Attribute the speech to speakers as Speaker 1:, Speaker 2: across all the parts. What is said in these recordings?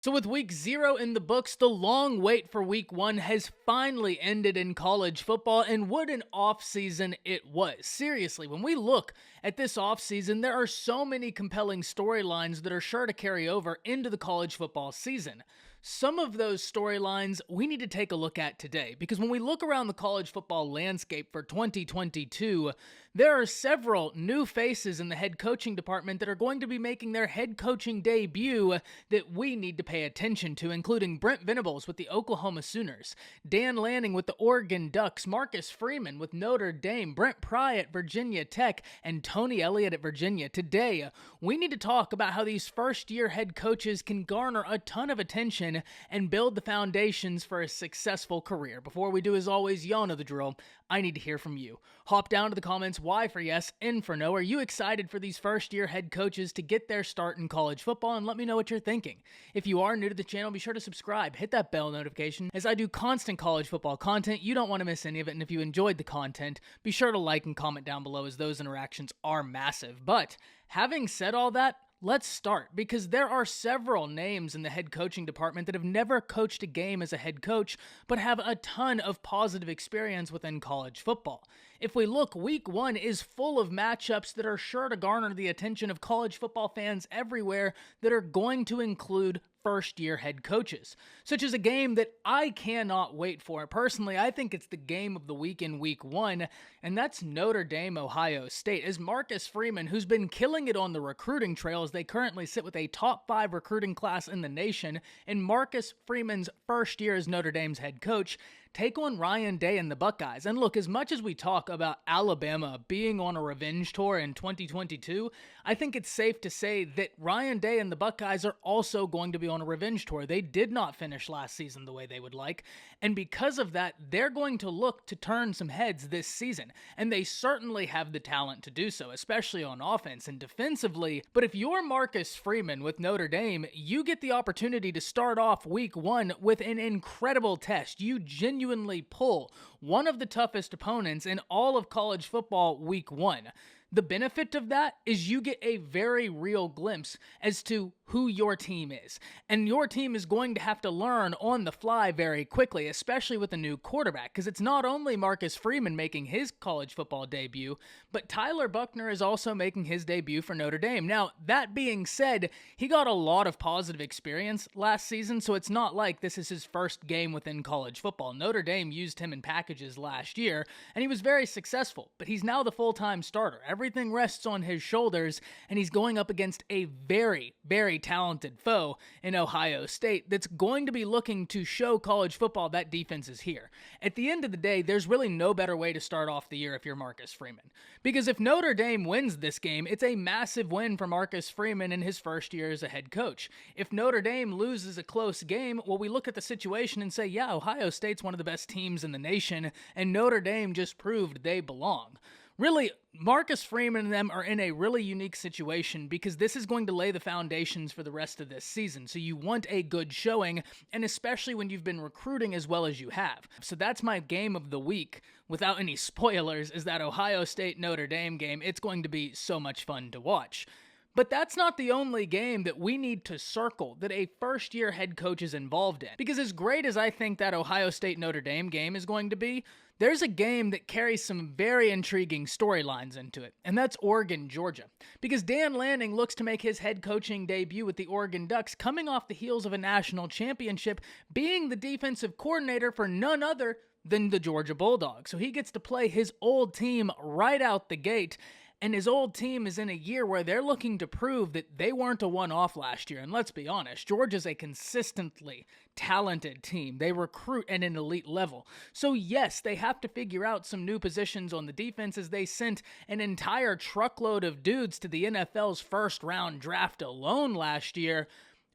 Speaker 1: So, with week 0 in the books, the long wait for week 1 has finally ended in college football, and what an offseason it was. Seriously, when we look at this offseason, there are so many compelling storylines that are sure to carry over into the college football season. Some of those storylines we need to take a look at today, because when we look around the college football landscape for 2022, there are several new faces in the head coaching department that are going to be making their head coaching debut that we need to pay attention to, including Brent Venables with the Oklahoma Sooners, Dan Lanning with the Oregon Ducks, Marcus Freeman with Notre Dame, Brent Pry at Virginia Tech, and Tony Elliott at Virginia. Today, we need to talk about how these first-year head coaches can garner a ton of attention and build the foundations for a successful career. Before we do, as always, y'all know the drill. I need to hear from you. Hop down to the comments, Y for yes, N for no. Are you excited for these first-year head coaches to get their start in college football? And let me know what you're thinking. If you are new to the channel, be sure to subscribe. Hit that bell notification as I do constant college football content. You don't want to miss any of it. And if you enjoyed the content, be sure to like and comment down below, as those interactions are massive. But having said all that, let's start, because there are several names in the head coaching department that have never coached a game as a head coach, but have a ton of positive experience within college football. If we look, week 1 is full of matchups that are sure to garner the attention of college football fans everywhere that are going to include first-year head coaches, such as a game that I cannot wait for. Personally, I think it's the game of the week in week 1, and that's Notre Dame Ohio State, as Marcus Freeman, who's been killing it on the recruiting trail, as they currently sit with a top 5 recruiting class in the nation, in Marcus Freeman's first year as Notre Dame's head coach, take on Ryan Day and the Buckeyes. And look, as much as we talk about Alabama being on a revenge tour in 2022, I think it's safe to say that Ryan Day and the Buckeyes are also going to be on a revenge tour. They did not finish last season the way they would like, and because of that, they're going to look to turn some heads this season, and they certainly have the talent to do so, especially on offense and defensively. But if you're Marcus Freeman with Notre Dame, you get the opportunity to start off week 1 with an incredible test. You genuinely pull one of the toughest opponents in all of college football week 1. The benefit of that is you get a very real glimpse as to who your team is. And your team is going to have to learn on the fly very quickly, especially with a new quarterback, because it's not only Marcus Freeman making his college football debut, but Tyler Buchner is also making his debut for Notre Dame. Now, that being said, he got a lot of positive experience last season, so it's not like this is his first game within college football. Notre Dame used him in packages last year, and he was very successful, but he's now the full-time starter. Everything rests on his shoulders, and he's going up against a very, very talented foe in Ohio State that's going to be looking to show college football that defense is here. At the end of the day, there's really no better way to start off the year if you're Marcus Freeman, because if Notre Dame wins this game, it's a massive win for Marcus Freeman in his first year as a head coach. If Notre Dame loses a close game, well, we look at the situation and say, yeah, Ohio State's one of the best teams in the nation, and Notre Dame just proved they belong. Really, Marcus Freeman and them are in a really unique situation, because this is going to lay the foundations for the rest of this season. So you want a good showing, and especially when you've been recruiting as well as you have. So that's my game of the week, without any spoilers, is that Ohio State-Notre Dame game. It's going to be so much fun to watch. But that's not the only game that we need to circle that a first-year head coach is involved in. Because as great as I think that Ohio State-Notre Dame game is going to be, there's a game that carries some very intriguing storylines into it, and that's Oregon-Georgia. Because Dan Lanning looks to make his head coaching debut with the Oregon Ducks, coming off the heels of a national championship, being the defensive coordinator for none other than the Georgia Bulldogs. So he gets to play his old team right out the gate, and his old team is in a year where they're looking to prove that they weren't a one-off last year. And let's be honest, Georgia's a consistently talented team. They recruit at an elite level. So yes, they have to figure out some new positions on the defense, as they sent an entire truckload of dudes to the NFL's first-round draft alone last year.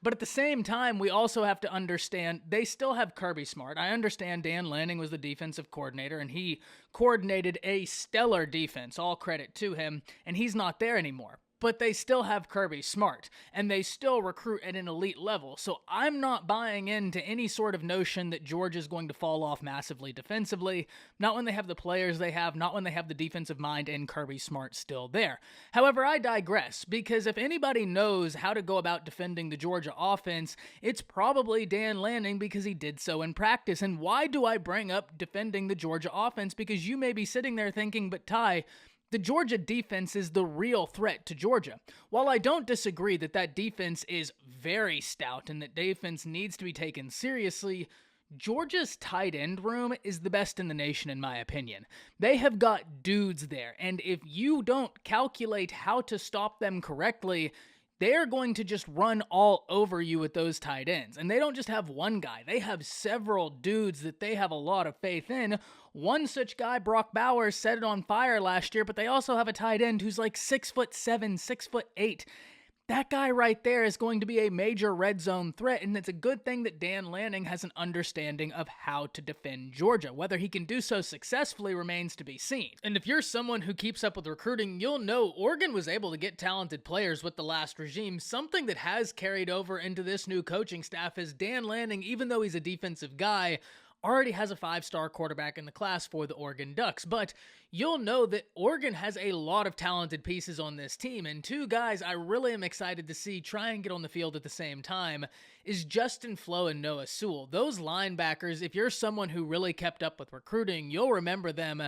Speaker 1: But at the same time, we also have to understand they still have Kirby Smart. I understand Dan Lanning was the defensive coordinator, and he coordinated a stellar defense, all credit to him, and he's not there anymore. but they still have Kirby Smart, and they still recruit at an elite level. So I'm not buying into any sort of notion that Georgia's going to fall off massively defensively, not when they have the players they have, not when they have the defensive mind and Kirby Smart still there. However, I digress, because if anybody knows how to go about defending the Georgia offense, it's probably Dan Lanning, because he did so in practice. And why do I bring up defending the Georgia offense? Because you may be sitting there thinking, but Ty, the Georgia defense is the real threat to Georgia. While I don't disagree that that defense is very stout and that defense needs to be taken seriously, Georgia's tight end room is the best in the nation, in my opinion. They have got dudes there, and if you don't calculate how to stop them correctly, they're going to just run all over you with those tight ends. And they don't just have one guy. They have several dudes that they have a lot of faith in. One such guy, Brock Bowers, set it on fire last year, but they also have a tight end who's like 6'7", 6'8". That guy right there is going to be a major red zone threat, and it's a good thing that Dan Lanning has an understanding of how to defend Georgia. Whether he can do so successfully remains to be seen. And if you're someone who keeps up with recruiting, you'll know Oregon was able to get talented players with the last regime. Something that has carried over into this new coaching staff is Dan Lanning, even though he's a defensive guy, already has a 5-star quarterback in the class for the Oregon Ducks. But you'll know that Oregon has a lot of talented pieces on this team, and two guys I really am excited to see try and get on the field at the same time is Justin Flo and Noah Sewell. Those linebackers, if you're someone who really kept up with recruiting, you'll remember them.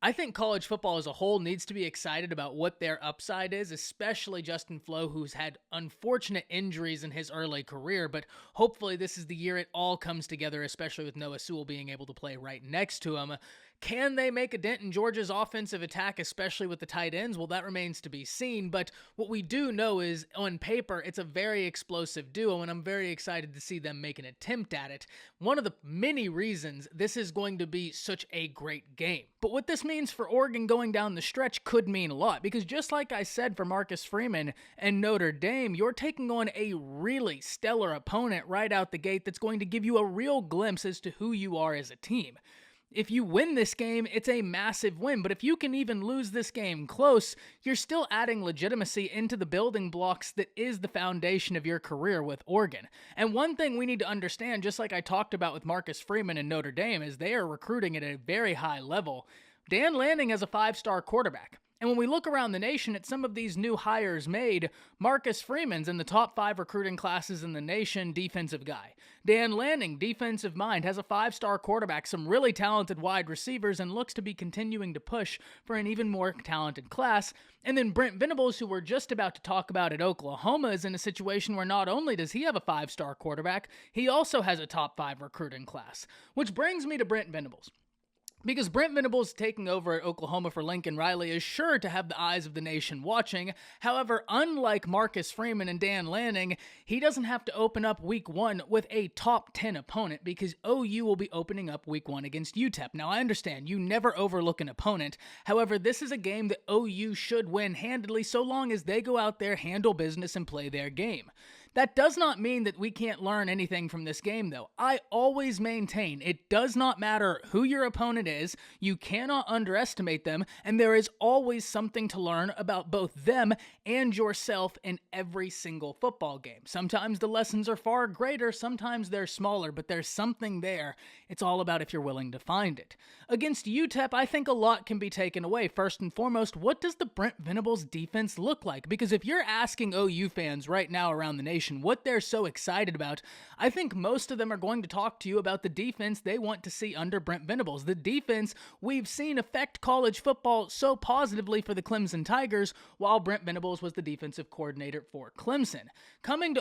Speaker 1: I think college football as a whole needs to be excited about what their upside is, especially Justin Flo, who's had unfortunate injuries in his early career, but hopefully this is the year it all comes together, especially with Noah Sewell being able to play right next to him. Can they make a dent in Georgia's offensive attack, especially with the tight ends? Well, that remains to be seen, but what we do know is, on paper, it's a very explosive duo, and I'm very excited to see them make an attempt at it. One of the many reasons this is going to be such a great game. But what this means for Oregon going down the stretch could mean a lot, because just like I said for Marcus Freeman and Notre Dame, you're taking on a really stellar opponent right out the gate that's going to give you a real glimpse as to who you are as a team. If you win this game, it's a massive win, but if you can even lose this game close, you're still adding legitimacy into the building blocks that is the foundation of your career with Oregon. And one thing we need to understand, just like I talked about with Marcus Freeman and Notre Dame, is they are recruiting at a very high level. Dan Lanning has a 5-star quarterback. And when we look around the nation at some of these new hires made, Marcus Freeman's in the top 5 recruiting classes in the nation, defensive guy. Dan Lanning, defensive mind, has a 5-star quarterback, some really talented wide receivers, and looks to be continuing to push for an even more talented class. And then Brent Venables, who we're just about to talk about at Oklahoma, is in a situation where not only does he have a 5-star quarterback, he also has a top 5 recruiting class. Which brings me to Brent Venables. Because Brent Venables taking over at Oklahoma for Lincoln Riley is sure to have the eyes of the nation watching. However, unlike Marcus Freeman and Dan Lanning, he doesn't have to open up week 1 with a top 10 opponent, because OU will be opening up week 1 against UTEP. Now, I understand you never overlook an opponent. However, this is a game that OU should win handedly, so long as they go out there, handle business, and play their game. That does not mean that we can't learn anything from this game, though. I always maintain it does not matter who your opponent is, you cannot underestimate them, and there is always something to learn about both them and yourself in every single football game. Sometimes the lessons are far greater, sometimes they're smaller, but there's something there. It's all about if you're willing to find it. Against UTEP, I think a lot can be taken away. First and foremost, what does the Brent Venables defense look like? Because if you're asking OU fans right now around the nation what they're so excited about, I think most of them are going to talk to you about the defense they want to see under Brent Venables. The defense we've seen affect college football so positively for the Clemson Tigers, while Brent Venables was the defensive coordinator for Clemson. Coming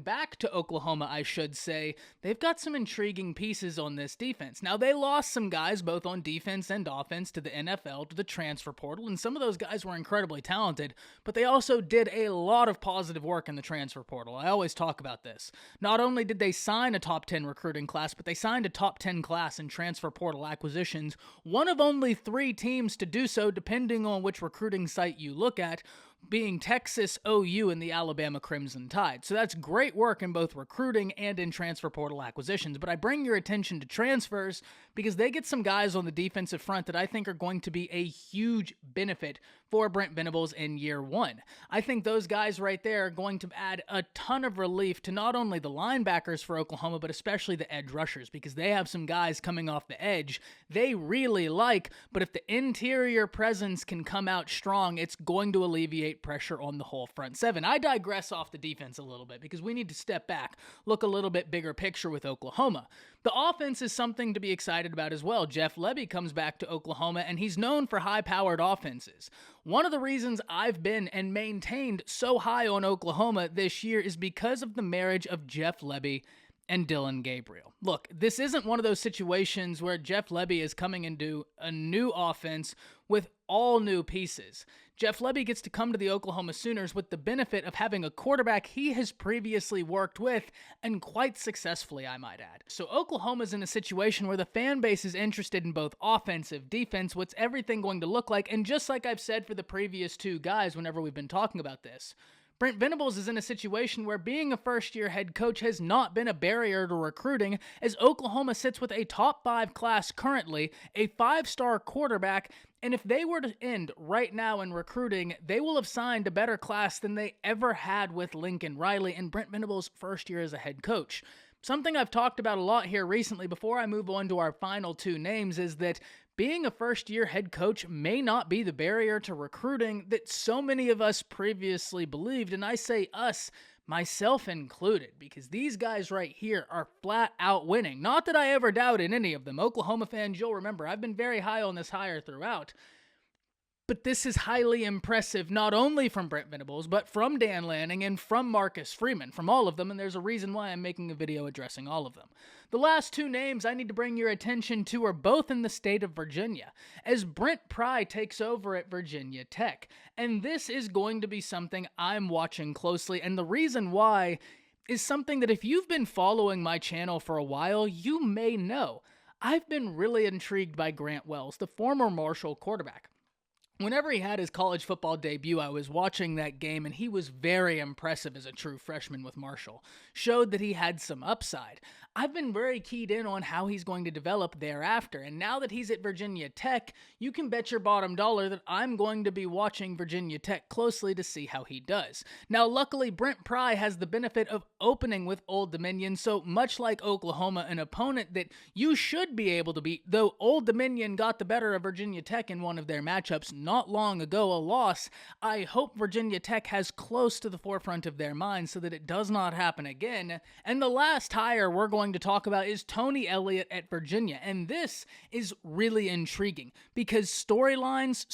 Speaker 1: back to Oklahoma, I should say, they've got some intriguing pieces on this defense. Now, they lost some guys both on defense and offense to the NFL, to the transfer portal, and some of those guys were incredibly talented, but they also did a lot of positive work in the transfer portal. I always talk about this. Not only did they sign a top 10 recruiting class, but they signed a top 10 class in transfer portal acquisitions, one of only 3 teams to do so, depending on which recruiting site you look at. being Texas OU and the Alabama Crimson Tide. So that's great work in both recruiting and in transfer portal acquisitions. But I bring your attention to transfers because they get some guys on the defensive front that I think are going to be a huge benefit for Brent Venables in year one. I think those guys right there are going to add a ton of relief to not only the linebackers for Oklahoma, but especially the edge rushers, because they have some guys coming off the edge they really like, but if the interior presence can come out strong, it's going to alleviate pressure on the whole front seven. I digress off the defense a little bit because we need to step back, look a little bit bigger picture with Oklahoma. The offense is something to be excited about as well. Jeff Lebby comes back to Oklahoma, and he's known for high-powered offenses. One of the reasons I've been and maintained so high on Oklahoma this year is because of the marriage of Jeff Lebby and Dillon Gabriel. Look, this isn't one of those situations where Jeff Lebby is coming into a new offense with all new pieces. Jeff Lebby gets to come to the Oklahoma Sooners with the benefit of having a quarterback he has previously worked with, and quite successfully, I might add. So Oklahoma's in a situation where the fan base is interested in both offensive, defense, what's everything going to look like, and just like I've said for the previous two guys whenever we've been talking about this, Brent Venables is in a situation where being a first-year head coach has not been a barrier to recruiting, as Oklahoma sits with a top 5 class currently, a 5-star quarterback, and if they were to end right now in recruiting, they will have signed a better class than they ever had with Lincoln Riley and Brent Venables' first year as a head coach. Something I've talked about a lot here recently before I move on to our final two names is that being a first-year head coach may not be the barrier to recruiting that so many of us previously believed, and I say us, myself included, because these guys right here are flat out winning. Not that I ever doubted any of them. Oklahoma fans, you'll remember, I've been very high on this hire throughout. But this is highly impressive, not only from Brent Venables, but from Dan Lanning and from Marcus Freeman, from all of them, and there's a reason why I'm making a video addressing all of them. The last two names I need to bring your attention to are both in the state of Virginia, as Brent Pry takes over at Virginia Tech. And this is going to be something I'm watching closely, and the reason why is something that if you've been following my channel for a while, you may know. I've been really intrigued by Grant Wells, the former Marshall quarterback. Whenever he had his college football debut, I was watching that game, and he was very impressive as a true freshman with Marshall. Showed that he had some upside. I've been very keyed in on how he's going to develop thereafter, and now that he's at Virginia Tech, you can bet your bottom dollar that I'm going to be watching Virginia Tech closely to see how he does. Now, luckily, Brent Pry has the benefit of opening with Old Dominion, so much like Oklahoma, an opponent that you should be able to beat, though Old Dominion got the better of Virginia Tech in one of their matchups not long ago, a loss I hope Virginia Tech has close to the forefront of their minds so that it does not happen again. And the last hire we're going to talk about is Tony Elliot at Virginia, and this is really intriguing because storylines.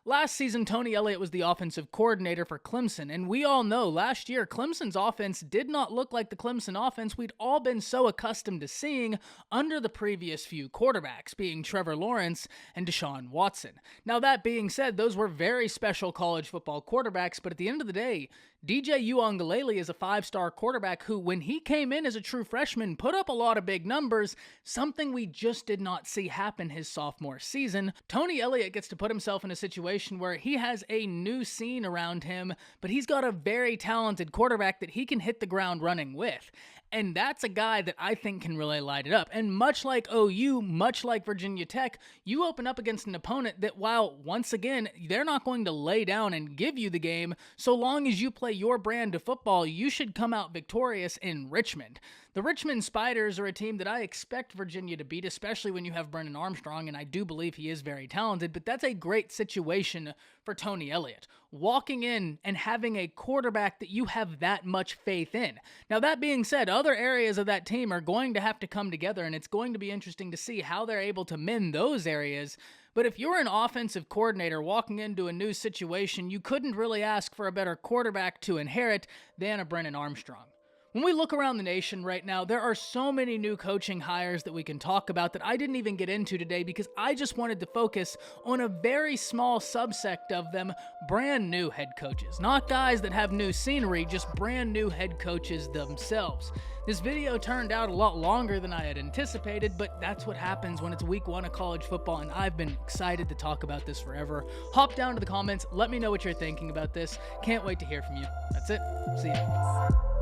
Speaker 1: Last season, Tony Elliott was the offensive coordinator for Clemson, and we all know last year Clemson's offense did not look like the Clemson offense we'd all been so accustomed to seeing under the previous few quarterbacks, being Trevor Lawrence and Deshaun Watson. Now, that being said, those were very special college football quarterbacks, but at the end of the day, DJ Uiagalelei is a 5-star quarterback who, when he came in as a true freshman, put up a lot of big numbers, something we just did not see happen his sophomore season. Tony Elliott gets to put himself in a situation where he has a new scene around him, but he's got a very talented quarterback that he can hit the ground running with. And that's a guy that I think can really light it up. And much like OU, much like Virginia Tech, you open up against an opponent that, while once again, they're not going to lay down and give you the game, so long as you play your brand of football, you should come out victorious in Richmond. The Richmond Spiders are a team that I expect Virginia to beat, especially when you have Brennan Armstrong, and I do believe he is very talented, but that's a great situation for Tony Elliott. Walking in and having a quarterback that you have that much faith in. Now, that being said, other areas of that team are going to have to come together, and it's going to be interesting to see how they're able to mend those areas. But if you're an offensive coordinator walking into a new situation, you couldn't really ask for a better quarterback to inherit than a Brennan Armstrong. When we look around the nation right now, there are so many new coaching hires that we can talk about that I didn't even get into today because I just wanted to focus on a very small subsect of them, brand new head coaches. Not guys that have new scenery, just brand new head coaches themselves. This video turned out a lot longer than I had anticipated, but that's what happens when it's week 1 of college football, and I've been excited to talk about this forever. Hop down to the comments, let me know what you're thinking about this. Can't wait to hear from you. That's it. See ya.